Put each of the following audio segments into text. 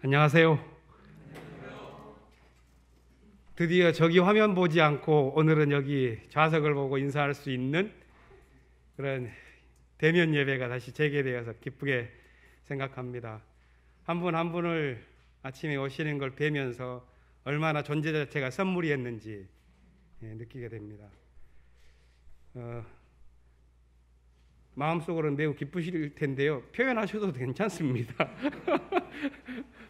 안녕하세요. 드디어 저기 화면 보지 않고 오늘은 여기 좌석을 보고 인사할 수 있는 그런 대면 예배가 다시 재개되어서 기쁘게 생각합니다. 한 분 한 분을 아침에 오시는 걸 뵈면서 얼마나 존재 자체가 선물이었는지 느끼게 됩니다. 마음속으로는 매우 기쁘실 텐데요. 표현하셔도 괜찮습니다.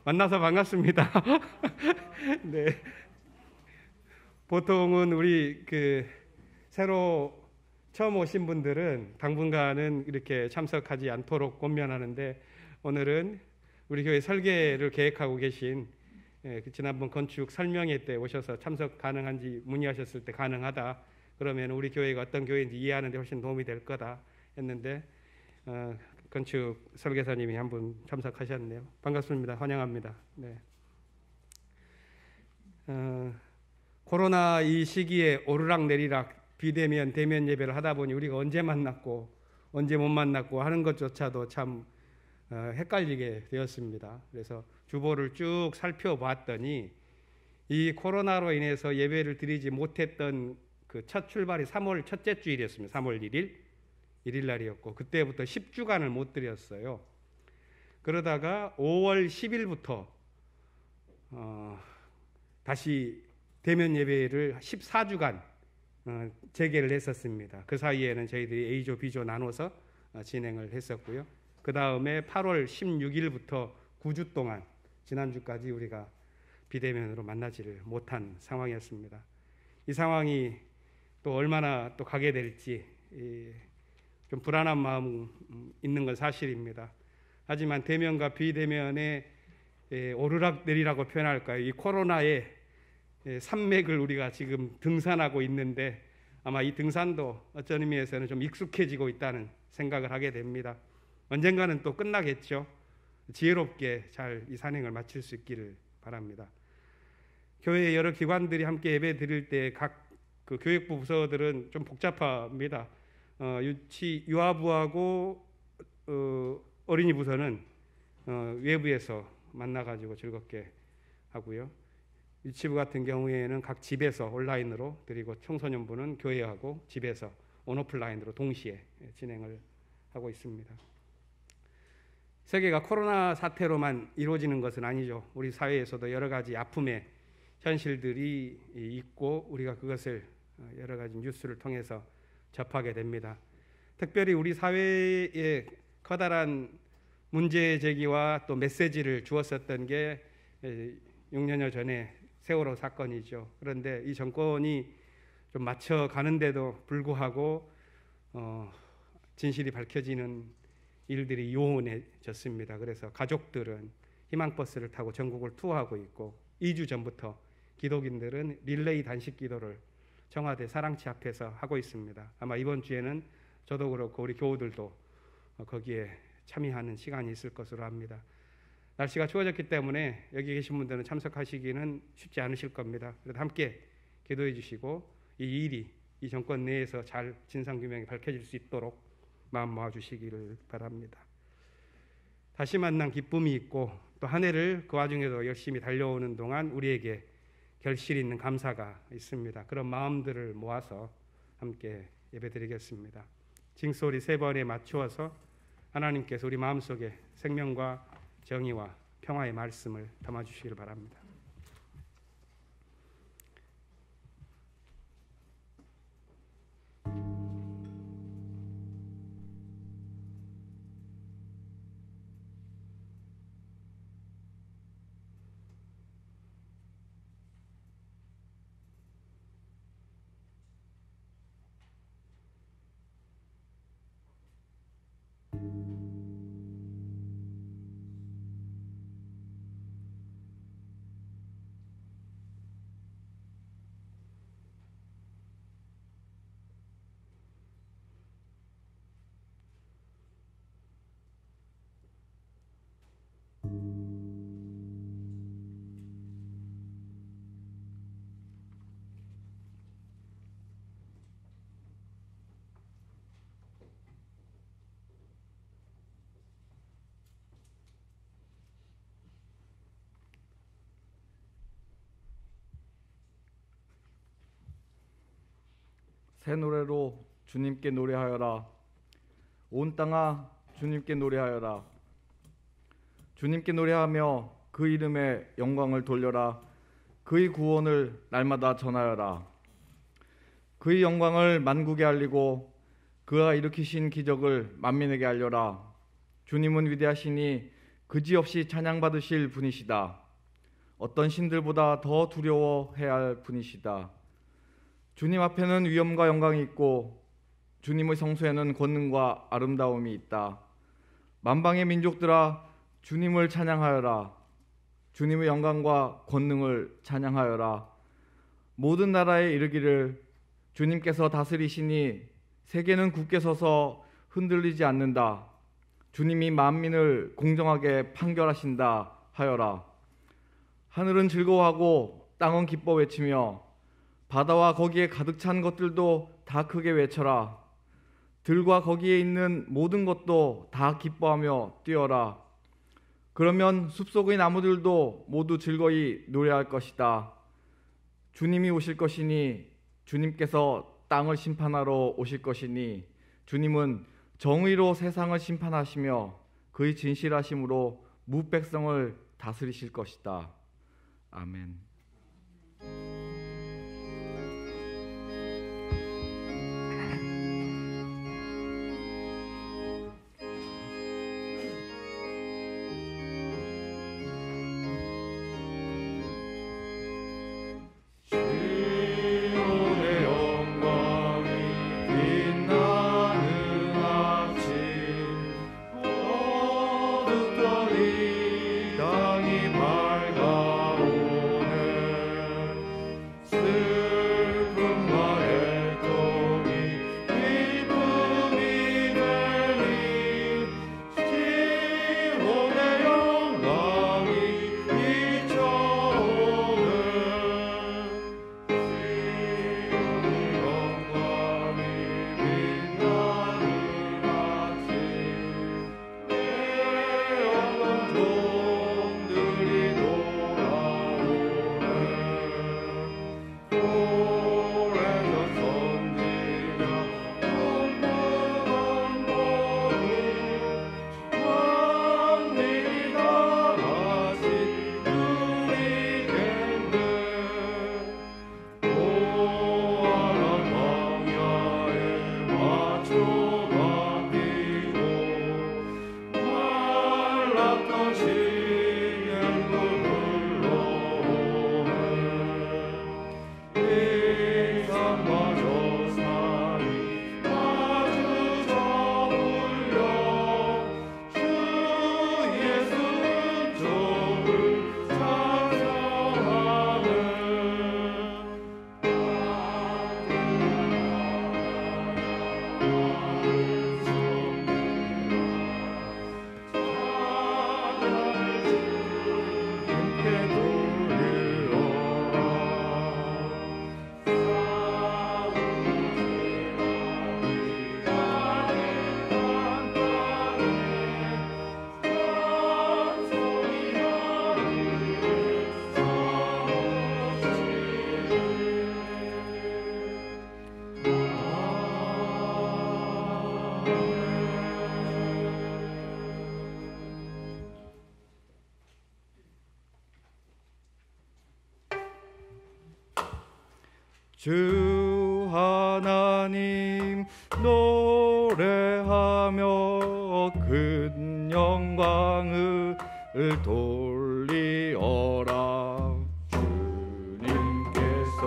만나서 반갑습니다. 네. 보통은 우리 새로 처음 오신 분들은 당분간은 이렇게 참석하지 않도록 권면하는데, 오늘은 우리 교회 설계를 계획하고 계신 지난번 건축 설명회 때 오셔서 참석 가능한지 문의하셨을 때 가능하다 그러면 우리 교회가 어떤 교회인지 이해하는 데 훨씬 도움이 될 거다 했는데, 건축 설계사님이 한 분 참석하셨네요. 반갑습니다. 환영합니다. 네. 코로나 이 시기에 오르락내리락 비대면 대면 예배를 하다 보니 우리가 언제 만났고 언제 못 만났고 하는 것조차도 참 헷갈리게 되었습니다. 그래서 주보를 쭉 살펴봤더니 이 코로나로 인해서 예배를 드리지 못했던 그 첫 출발이 3월 첫째 주일이었습니다. 3월 1일 날이었고 그때부터 10주간을 못 드렸어요. 그러다가 5월 10일부터 다시 대면 예배를 14주간 재개를 했었습니다. 그 사이에는 저희들이 A조, B조 나눠서 진행을 했었고요. 그 다음에 8월 16일부터 9주 동안 지난주까지 우리가 비대면으로 만나지를 못한 상황이었습니다. 이 상황이 또 얼마나 또 가게 될지 좀 불안한 마음 있는 건 사실입니다. 하지만 대면과 비대면의 오르락내리라고 표현할까요? 이 코로나의 산맥을 우리가 지금 등산하고 있는데 아마 이 등산도 어떤 의미에서는 좀 익숙해지고 있다는 생각을 하게 됩니다. 언젠가는 또 끝나겠죠. 지혜롭게 잘 이 산행을 마칠 수 있기를 바랍니다. 교회 여러 기관들이 함께 예배 드릴 때 각 그 교육부 부서들은 좀 복잡합니다. 유아부하고 어린이 부서는 외부에서 만나가지고 즐겁게 하고요. 유치부 같은 경우에는 각 집에서 온라인으로 드리고 청소년부는 교회하고 집에서 온오프라인으로 동시에 진행을 하고 있습니다. 세계가 코로나 사태로만 이루어지는 것은 아니죠. 우리 사회에서도 여러 가지 아픔의 현실들이 있고 우리가 그것을 여러 가지 뉴스를 통해서 접하게 됩니다. 특별히 우리 사회에 커다란 문제 제기와 또 메시지를 주었었던 게 6년여 전에 세월호 사건이죠. 그런데 이 정권이 좀 맞춰가는데도 불구하고 진실이 밝혀지는 일들이 요원해졌습니다. 그래서 가족들은 희망버스를 타고 전국을 투어하고 있고 2주 전부터 기독인들은 릴레이 단식 기도를 청와대 사랑치 앞에서 하고 있습니다. 아마 이번 주에는 저도 그렇고 우리 교우들도 거기에 참여하는 시간이 있을 것으로 합니다. 날씨가 추워졌기 때문에 여기 계신 분들은 참석하시기는 쉽지 않으실 겁니다. 그래도 함께 기도해 주시고 이 일이 이 정권 내에서 잘 진상규명이 밝혀질 수 있도록 마음 모아주시기를 바랍니다. 다시 만난 기쁨이 있고 또 한 해를 그 와중에도 열심히 달려오는 동안 우리에게 결실 있는 감사가 있습니다. 그런 마음들을 모아서 함께 예배드리겠습니다. 징소리 3번에 맞추어서 하나님께서 우리 마음속에 생명과 정의와 평화의 말씀을 담아주시기를 바랍니다. 새 노래로 주님께 노래하여라. 온 땅아 주님께 노래하여라. 주님께 노래하며 그 이름의 영광을 돌려라. 그의 구원을 날마다 전하여라. 그의 영광을 만국에 알리고 그가 일으키신 기적을 만민에게 알려라. 주님은 위대하시니 그지없이 찬양받으실 분이시다. 어떤 신들보다 더 두려워해야 할 분이시다. 주님 앞에는 위엄과 영광이 있고 주님의 성소에는 권능과 아름다움이 있다. 만방의 민족들아 주님을 찬양하여라. 주님의 영광과 권능을 찬양하여라. 모든 나라에 이르기를 주님께서 다스리시니 세계는 굳게 서서 흔들리지 않는다. 주님이 만민을 공정하게 판결하신다 하여라. 하늘은 즐거워하고 땅은 기뻐 외치며 바다와 거기에 가득 찬 것들도 다 크게 외쳐라. 들과 거기에 있는 모든 것도 다 기뻐하며 뛰어라. 그러면 숲속의 나무들도 모두 즐거이 노래할 것이다. 주님이 오실 것이니 주님께서 땅을 심판하러 오실 것이니 주님은 정의로 세상을 심판하시며 그의 진실하심으로 무백성을 다스리실 것이다. 아멘. 주 하나님 노래하며 큰 영광을 돌리어라. 주님께서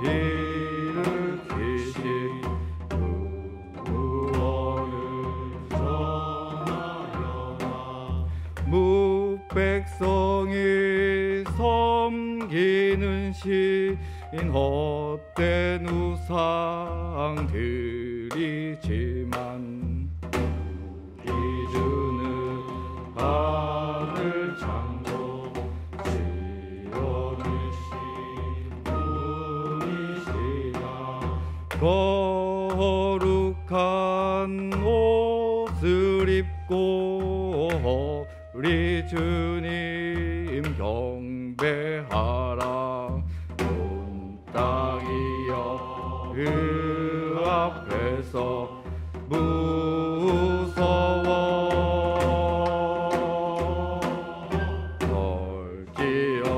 일으키신 구원을 전하여라. 무백성이 섬기는 신 헛된 우상들이지만 우리 주는 하늘 창조 지어주신 분이시다. 거룩한 옷을 입고 우리 주님 경배하라. 땅이여 주옵소서. 무서워 덜지어다.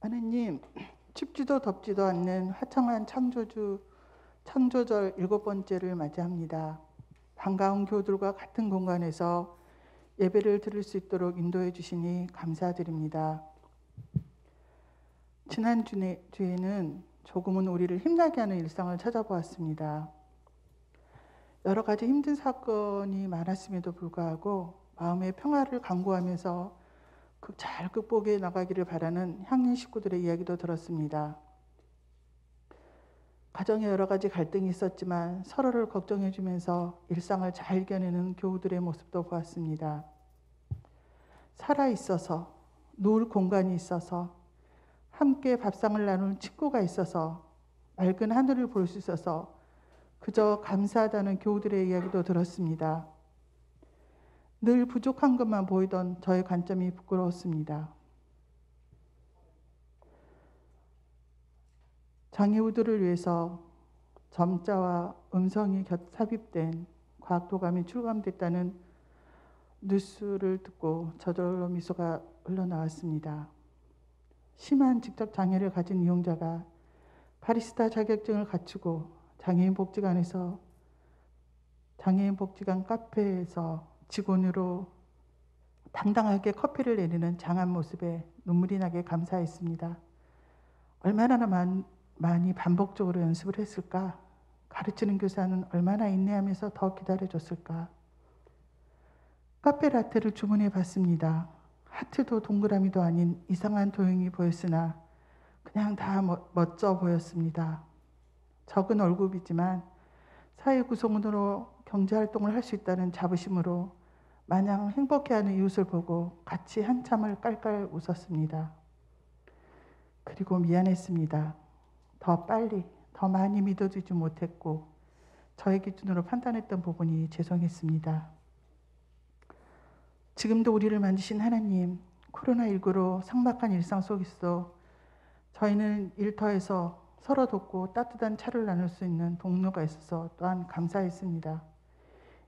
하나님, 춥지도 덥지도 않는 화창한 창조절 7번째를 맞이합니다. 반가운 교우들과 같은 공간에서 예배를 드릴 수 있도록 인도해 주시니 감사드립니다. 지난 주에는 조금은 우리를 힘나게 하는 일상을 찾아보았습니다. 여러 가지 힘든 사건이 많았음에도 불구하고 마음의 평화를 강구하면서 잘 극복해 나가기를 바라는 향린 식구들의 이야기도 들었습니다. 가정에 여러 가지 갈등이 있었지만 서로를 걱정해 주면서 일상을 잘 이겨내는 교우들의 모습도 보았습니다. 살아있어서, 누울 공간이 있어서, 함께 밥상을 나눈 친구가 있어서, 맑은 하늘을 볼 수 있어서 그저 감사하다는 교우들의 이야기도 들었습니다. 늘 부족한 것만 보이던 저의 관점이 부끄러웠습니다. 장애우들을 위해서 점자와 음성이 삽입된 과학도감이 출간됐다는 뉴스를 듣고 저절로 미소가 흘러나왔습니다. 심한 지적 장애를 가진 이용자가 바리스타 자격증을 갖추고 장애인 복지관 카페에서 직원으로 당당하게 커피를 내리는 장한 모습에 눈물이 나게 감사했습니다. 얼마나 많이 반복적으로 연습을 했을까? 가르치는 교사는 얼마나 인내하면서 더 기다려줬을까? 카페 라떼를 주문해 봤습니다. 하트도 동그라미도 아닌 이상한 도형이 보였으나 그냥 다 멋져 보였습니다. 적은 월급이지만 사회 구성원으로 경제활동을 할 수 있다는 자부심으로 마냥 행복해하는 이웃을 보고 같이 한참을 깔깔 웃었습니다. 그리고 미안했습니다. 더 빨리, 더 많이 믿어주지 못했고 저의 기준으로 판단했던 부분이 죄송했습니다. 지금도 우리를 만드신 하나님, 코로나19로 삭막한 일상 속에서 저희는 일터에서 서로 돕고 따뜻한 차를 나눌 수 있는 동료가 있어서 또한 감사했습니다.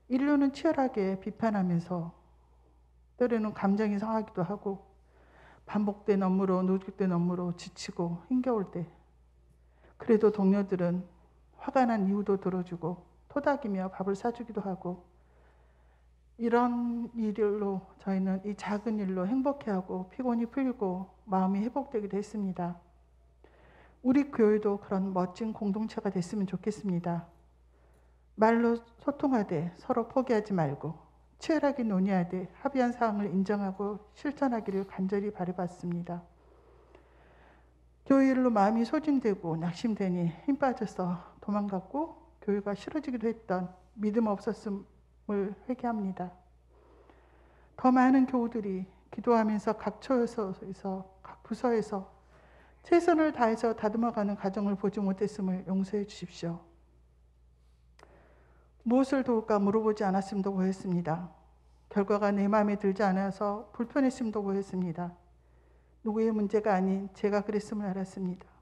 인류는 치열하게 비판하면서 때로는 감정이 상하기도 하고 반복된 업무로 누적된 업무로 지치고 힘겨울 때 그래도 동료들은 화가 난 이유도 들어주고 토닥이며 밥을 사주기도 하고 이런 일로 저희는 이 작은 일로 행복해하고 피곤이 풀리고 마음이 회복되기도 했습니다. 우리 교회도 그런 멋진 공동체가 됐으면 좋겠습니다. 말로 소통하되 서로 포기하지 말고 치열하게 논의하되 합의한 사항을 인정하고 실천하기를 간절히 바라봤습니다. 교회 일로 마음이 소진되고 낙심되니 힘 빠져서 도망갔고 교회가 싫어지기도 했던 믿음 없었음을 회개합니다. 더 많은 교우들이 기도하면서 각 처소에서 각 부서에서 최선을 다해서 다듬어가는 가정을 보지 못했음을 용서해 주십시오. 무엇을 도울까 물어보지 않았음도 보였습니다. 결과가 내 마음에 들지 않아서 불편했음도 보였습니다. 누구의 문제가 아닌 제가 그랬음을 알았습니다.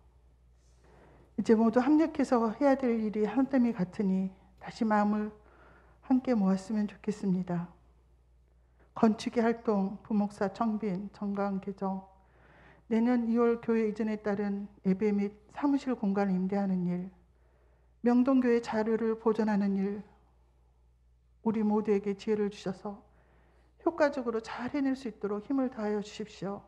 이제 모두 합력해서 해야 될 일이 한땀이 같으니 다시 마음을 함께 모았으면 좋겠습니다. 건축의 활동, 부목사 청빈, 정강 개정, 내년 2월 교회 이전에 따른 예배 및 사무실 공간을 임대하는 일, 명동교회 자료를 보존하는 일, 우리 모두에게 지혜를 주셔서 효과적으로 잘 해낼 수 있도록 힘을 다하여 주십시오.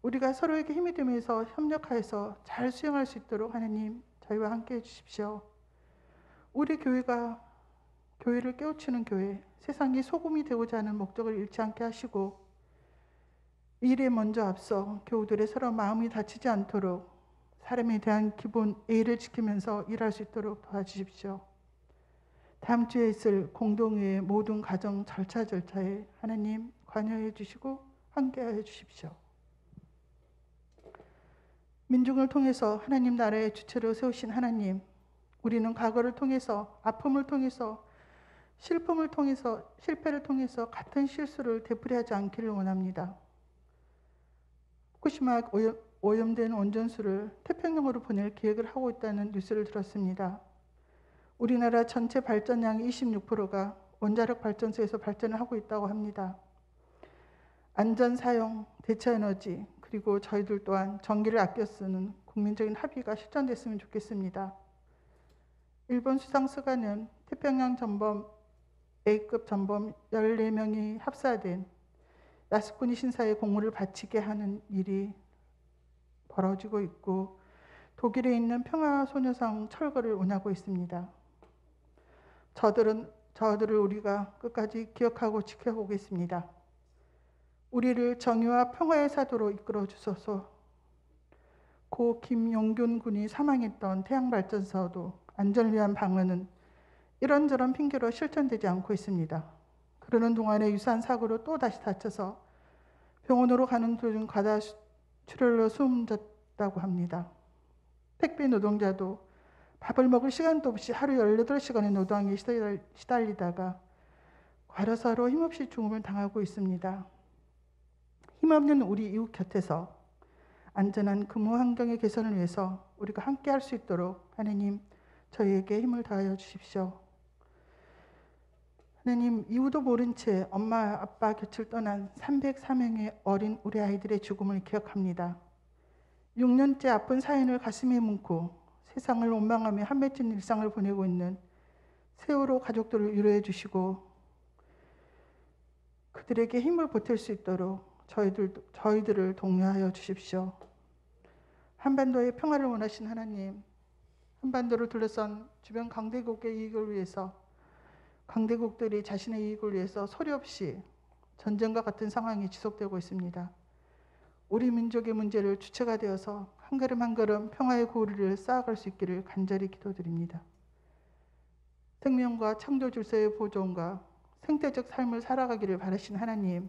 우리가 서로에게 힘이 되면서 협력하여서 잘 수행할 수 있도록 하나님 저희와 함께 해주십시오. 우리 교회가 교회를 깨우치는 교회, 세상이 소금이 되고자 하는 목적을 잃지 않게 하시고 일에 먼저 앞서 교우들의 서로 마음이 다치지 않도록 사람에 대한 기본 예의를 지키면서 일할 수 있도록 도와주십시오. 다음 주에 있을 공동회의 모든 가정 절차에 하나님 관여해 주시고 함께하여 주십시오. 민중을 통해서 하나님 나라의 주체로 세우신 하나님, 우리는 과거를 통해서, 아픔을 통해서, 슬픔을 통해서, 실패를 통해서 같은 실수를 되풀이하지 않기를 원합니다. 후쿠시마 오염된 원전수를 태평양으로 보낼 계획을 하고 있다는 뉴스를 들었습니다. 우리나라 전체 발전량의 26%가 원자력 발전소에서 발전을 하고 있다고 합니다. 안전 사용, 대체 에너지, 그리고 저희들 또한 전기를 아껴 쓰는 국민적인 합의가 실현됐으면 좋겠습니다. 일본 수상수가는 태평양 전범 A급 전범 14명이 합사된 야스쿠니 신사의 공물을 바치게 하는 일이 벌어지고 있고 독일에 있는 평화소녀상 철거를 원하고 있습니다. 저들을 우리가 끝까지 기억하고 지켜보겠습니다. 우리를 정의와 평화의 사도로 이끌어 주소서. 고 김용균 군이 사망했던 태양발전소도 안전을 위한 방안은 이런저런 핑계로 실천되지 않고 있습니다. 그러는 동안에 유사한 사고로 또 다시 다쳐서 병원으로 가는 도중 과다 출혈로 숨졌다고 합니다. 택배 노동자도 밥을 먹을 시간도 없이 하루 18시간의 노동에 시달리다가 과로사로 힘없이 죽음을 당하고 있습니다. 힘없는 우리 이웃 곁에서 안전한 근무 환경의 개선을 위해서 우리가 함께 할 수 있도록 하나님 저희에게 힘을 다하여 주십시오. 하나님, 이유도 모른 채 엄마 아빠 곁을 떠난 304명의 어린 우리 아이들의 죽음을 기억합니다. 6년째 아픈 사연을 가슴에 뭉고 세상을 원망하며 한맺힌 일상을 보내고 있는 세월호 가족들을 위로해 주시고 그들에게 힘을 보탤 수 있도록 저희들을 독려하여 주십시오. 한반도의 평화를 원하신 하나님, 한반도를 둘러싼 주변 강대국의 이익을 위해서 강대국들이 자신의 이익을 위해서 소리 없이 전쟁과 같은 상황이 지속되고 있습니다. 우리 민족의 문제를 주체가 되어서 한 걸음 한 걸음 평화의 고리를 쌓아갈 수 있기를 간절히 기도드립니다. 생명과 창조 질서의 보존과 생태적 삶을 살아가기를 바라신 하나님,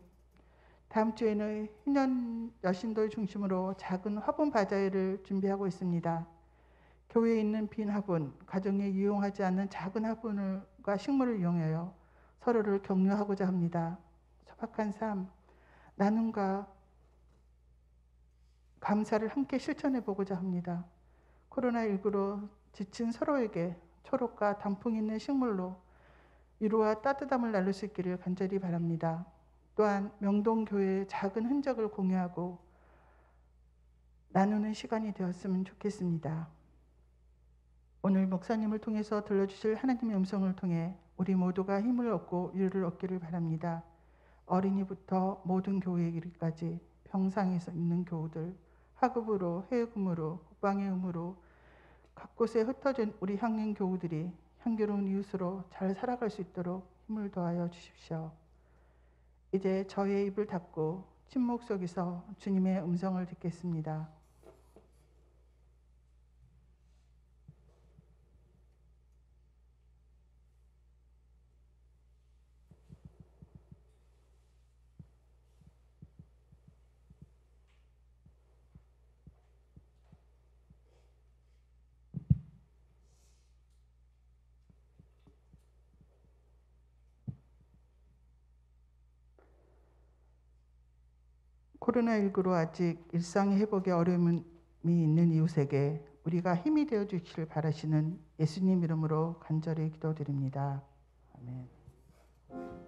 다음 주에는 희년 여신도를 중심으로 작은 화분 바자회를 준비하고 있습니다. 교회에 있는 빈 화분, 가정에 이용하지 않는 작은 화분과 식물을 이용하여 서로를 격려하고자 합니다. 소박한 삶, 나눔과 감사를 함께 실천해 보고자 합니다. 코로나19로 지친 서로에게 초록과 단풍 있는 식물로 위로와 따뜻함을 나눌 수 있기를 간절히 바랍니다. 또한 명동교회의 작은 흔적을 공유하고 나누는 시간이 되었으면 좋겠습니다. 오늘 목사님을 통해서 들려주실 하나님의 음성을 통해 우리 모두가 힘을 얻고 위로를 얻기를 바랍니다. 어린이부터 모든 교회까지 병상에서 있는 교우들, 하급으로, 해금으로, 국방의 의무로 각 곳에 흩어진 우리 향년 교우들이 향기로운 이웃으로 잘 살아갈 수 있도록 힘을 더하여 주십시오. 이제 저의 입을 닫고 침묵 속에서 주님의 음성을 듣겠습니다. 코로나19로 아직 일상의 회복에 어려움이 있는 이웃에게 우리가 힘이 되어 주시길 바라시는 예수님 이름으로 간절히 기도드립니다. 아멘.